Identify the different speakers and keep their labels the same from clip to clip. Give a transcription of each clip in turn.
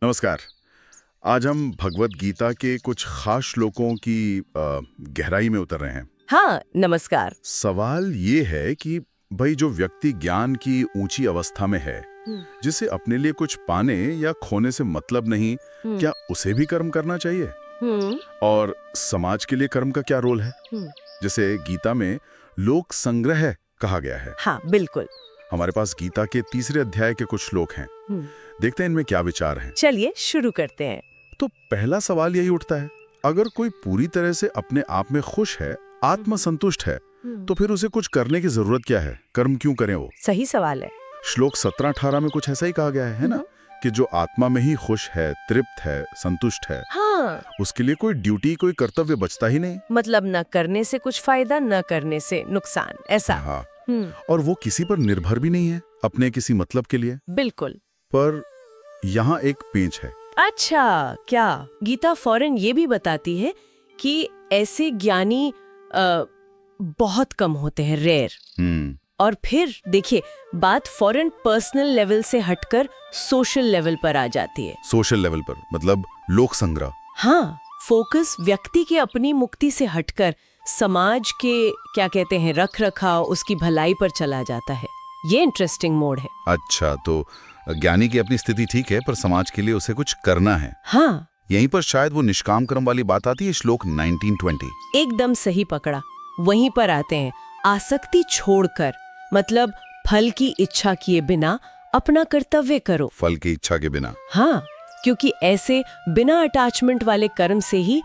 Speaker 1: नमस्कार। आज हम भगवत गीता के कुछ खास श्लोकों की गहराई में उतर रहे हैं।
Speaker 2: हाँ, नमस्कार।
Speaker 1: सवाल ये है कि भाई जो व्यक्ति ज्ञान की ऊंची अवस्था में है, जिसे अपने लिए कुछ पाने या खोने से मतलब नहीं, क्या उसे भी कर्म करना चाहिए? और समाज के लिए कर्म का क्या रोल है? जैसे गीता में लोक संग्रह कहा गया है।
Speaker 2: हाँ, बिल्कुल।
Speaker 1: हमारे पास गीता के 3 अध्याय के कुछ श्लोक हैं। देखते हैं इनमें क्या विचार हैं।
Speaker 2: चलिए शुरू करते हैं।
Speaker 1: तो पहला सवाल यही उठता है, अगर कोई पूरी तरह से अपने आप में खुश है, आत्मसंतुष्ट है, तो फिर उसे कुछ करने की जरूरत क्या है? कर्म क्यों करें वो?
Speaker 2: सही सवाल है।
Speaker 1: श्लोक 17-18 में कुछ ऐसा ही कहा गया है ना, कि जो आत्मा में ही खुश है, तृप्त है, संतुष्ट है,
Speaker 2: हाँ,
Speaker 1: उसके लिए कोई ड्यूटी, कोई कर्तव्य बचता ही नहीं।
Speaker 2: मतलब न करने से कुछ फायदा, न करने से नुकसान, ऐसा।
Speaker 1: हाँ, और वो किसी पर निर्भर भी नहीं है अपने किसी मतलब के लिए।
Speaker 2: बिल्कुल।
Speaker 1: पर यहाँ एक पेंच है।
Speaker 2: अच्छा, क्या गीता फौरन ये भी बताती है कि ऐसे ज्ञानी बहुत कम होते हैं, रेयर। और फिर देखिए, बात फौरन पर्सनल लेवल से हटकर सोशल लेवल पर आ जाती है।
Speaker 1: सोशल लेवल पर मतलब लोक संग्रह।
Speaker 2: हाँ, फोकस व्यक्ति के अपनी मुक्ति से हटकर समाज के क्या कहते हैं रख रखाव, उसकी भलाई पर चला जाता है। ये इंटरेस्टिंग मोड है।
Speaker 1: अच्छा, तो ज्ञानी की अपनी स्थिति ठीक है, पर समाज के लिए उसे कुछ करना है।
Speaker 2: हाँ,
Speaker 1: यहीं पर शायद वो निष्काम कर्म वाली बात आती है, श्लोक 19-20।
Speaker 2: एकदम सही पकड़ा। वहीं पर आते हैं, आसक्ति छोड़कर, मतलब फल की इच्छा किए बिना अपना कर्तव्य करो।
Speaker 1: फल की इच्छा के बिना।
Speaker 2: हाँ, क्योंकि ऐसे बिना अटैचमेंट वाले कर्म से ही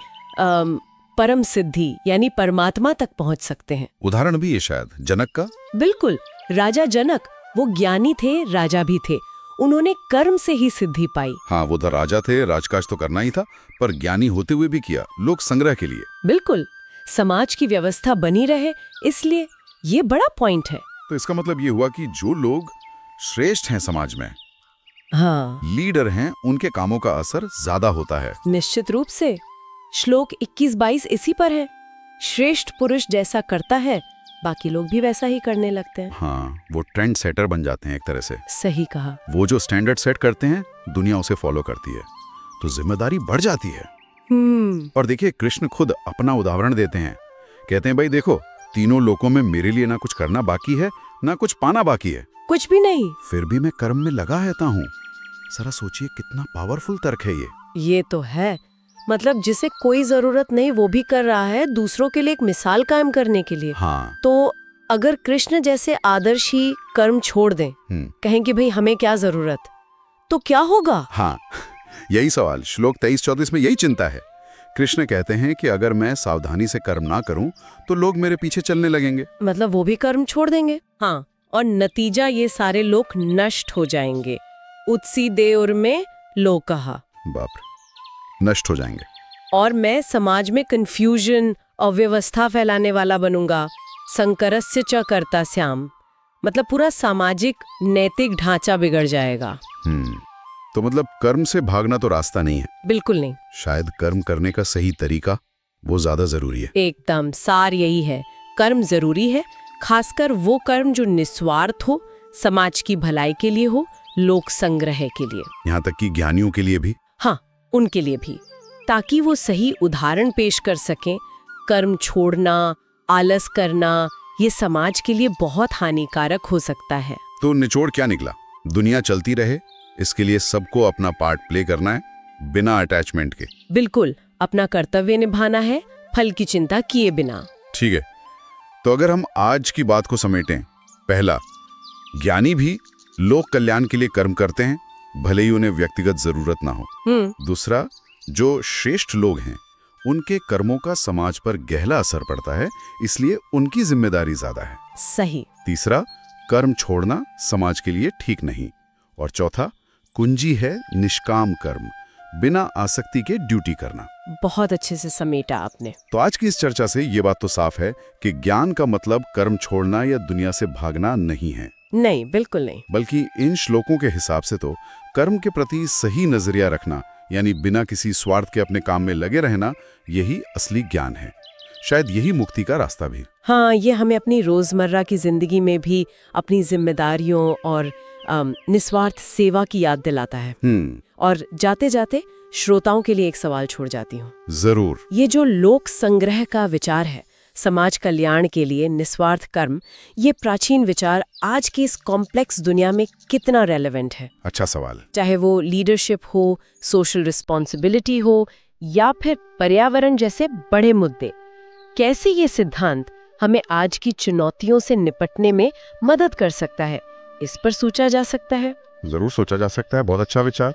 Speaker 2: परम सिद्धि यानी परमात्मा तक पहुंच सकते हैं।
Speaker 1: उदाहरण भी है शायद जनक का।
Speaker 2: बिल्कुल, राजा जनक, वो ज्ञानी थे, राजा भी थे। उन्होंने कर्म से ही सिद्धि पाई।
Speaker 1: हाँ, वो तो राजा थे, राजकाज तो करना ही था, पर ज्ञानी होते हुए भी किया, लोक संग्रह के लिए।
Speaker 2: बिल्कुल, समाज की व्यवस्था बनी रहे, इसलिए ये बड़ा पॉइंट है।
Speaker 1: तो इसका मतलब ये हुआ कि जो लोग श्रेष्ठ हैं समाज में,
Speaker 2: हाँ,
Speaker 1: लीडर हैं, उनके कामों का असर ज्यादा होता है।
Speaker 2: निश्चित रूप से। श्लोक 21-22 इसी पर है। श्रेष्ठ पुरुष जैसा करता है, बाकी लोग भी वैसा ही करने लगते हैं।
Speaker 1: हाँ, वो ट्रेंड सेटर बन जाते हैं एक तरह से।
Speaker 2: सही कहा।
Speaker 1: वो जो स्टैंडर्ड सेट करते हैं, दुनिया उसे फॉलो करती है, तो जिम्मेदारी बढ़ जाती है। और देखिए, कृष्ण खुद अपना उदाहरण देते हैं। कहते हैं, भाई देखो, तीनों लोकों में मेरे लिए ना कुछ करना बाकी है, ना कुछ पाना बाकी है।
Speaker 2: कुछ भी नहीं।
Speaker 1: फिर भी मैं कर्म में लगा रहता हूँ। जरा सोचिए, कितना पावरफुल तर्क है ये।
Speaker 2: ये तो है। मतलब जिसे कोई जरूरत नहीं वो भी कर रहा है, दूसरों के लिए एक मिसाल कायम करने के लिए।
Speaker 1: हाँ।
Speaker 2: तो अगर कृष्ण जैसे आदर्श ही कर्म छोड़ दें, कहें कि भाई हमें क्या जरूरत, तो क्या होगा?
Speaker 1: हाँ, यही सवाल श्लोक 23-24 में यही चिंता है। कृष्ण कहते हैं कि अगर मैं सावधानी से कर्म ना करूं, तो लोग मेरे पीछे चलने लगेंगे।
Speaker 2: मतलब वो भी कर्म छोड़ देंगे। हाँ, और नतीजा ये सारे लोग नष्ट हो जाएंगे। उत्सी देउर में लोग कहा,
Speaker 1: बाप रे, नष्ट हो जाएंगे।
Speaker 2: और मैं समाज में कंफ्यूजन, अव्यवस्था फैलाने वाला बनूंगा। संकरस्य च कर्ता श्याम, मतलब पूरा सामाजिक नैतिक ढांचा बिगड़ जाएगा।
Speaker 1: तो मतलब कर्म से भागना तो रास्ता नहीं है।
Speaker 2: बिल्कुल नहीं।
Speaker 1: शायद कर्म करने का सही तरीका वो ज्यादा जरूरी है।
Speaker 2: एकदम सार यही है। कर्म जरूरी है, खासकर वो कर्म जो निस्वार्थ हो, समाज की भलाई के लिए हो, लोक संग्रह के लिए।
Speaker 1: यहाँ तक कि ज्ञानियों के लिए भी।
Speaker 2: हाँ, उनके लिए भी, ताकि वो सही उदाहरण पेश कर सकें। कर्म छोड़ना, आलस करना, ये समाज के लिए बहुत हानिकारक हो सकता है।
Speaker 1: तो निचोड़ क्या निकला? दुनिया चलती रहे, इसके लिए सबको अपना पार्ट प्ले करना है, बिना अटैचमेंट के।
Speaker 2: बिल्कुल, अपना कर्तव्य निभाना है, फल की चिंता किए बिना।
Speaker 1: ठीक है, तो अगर हम आज की बात को समेटें, पहला, ज्ञानी भी लोक कल्याण के लिए कर्म करते हैं, भले ही उन्हें व्यक्तिगत जरूरत ना हो। दूसरा, जो श्रेष्ठ लोग हैं, उनके कर्मों का समाज पर गहरा असर पड़ता है, इसलिए उनकी जिम्मेदारी ज्यादा है।
Speaker 2: सही।
Speaker 1: तीसरा, कर्म छोड़ना समाज के लिए ठीक नहीं। और चौथा, कुंजी है निष्काम कर्म, बिना आसक्ति के ड्यूटी करना।
Speaker 2: बहुत अच्छे से समेटा आपने।
Speaker 1: तो आज की इस चर्चा से ये बात तो साफ है कि ज्ञान का मतलब कर्म छोड़ना या दुनिया से भागना नहीं है।
Speaker 2: नहीं, बिल्कुल नहीं।
Speaker 1: बल्कि इन श्लोकों के हिसाब से तो कर्म के प्रति सही नजरिया रखना, यानी बिना किसी स्वार्थ के अपने काम में लगे रहना, यही असली ज्ञान है। शायद यही मुक्ति का रास्ता भी।
Speaker 2: हाँ, ये हमें अपनी रोजमर्रा की जिंदगी में भी अपनी जिम्मेदारियों और निस्वार्थ सेवा की याद दिलाता है। और जाते जाते श्रोताओं के लिए एक सवाल छोड़ जाती हूँ।
Speaker 1: जरूर।
Speaker 2: ये जो लोक संग्रह का विचार है, समाज कल्याण के लिए निस्वार्थ कर्म, ये प्राचीन विचार आज की इस कॉम्प्लेक्स दुनिया में कितना रेलेवेंट है?
Speaker 1: अच्छा सवाल।
Speaker 2: चाहे वो लीडरशिप हो, सोशल रिस्पॉन्सिबिलिटी हो या फिर पर्यावरण जैसे बड़े मुद्दे, कैसे ये सिद्धांत हमें आज की चुनौतियों से निपटने में मदद कर सकता है, इस पर सोचा जा सकता है।
Speaker 3: जरूर सोचा जा सकता है। बहुत अच्छा विचार।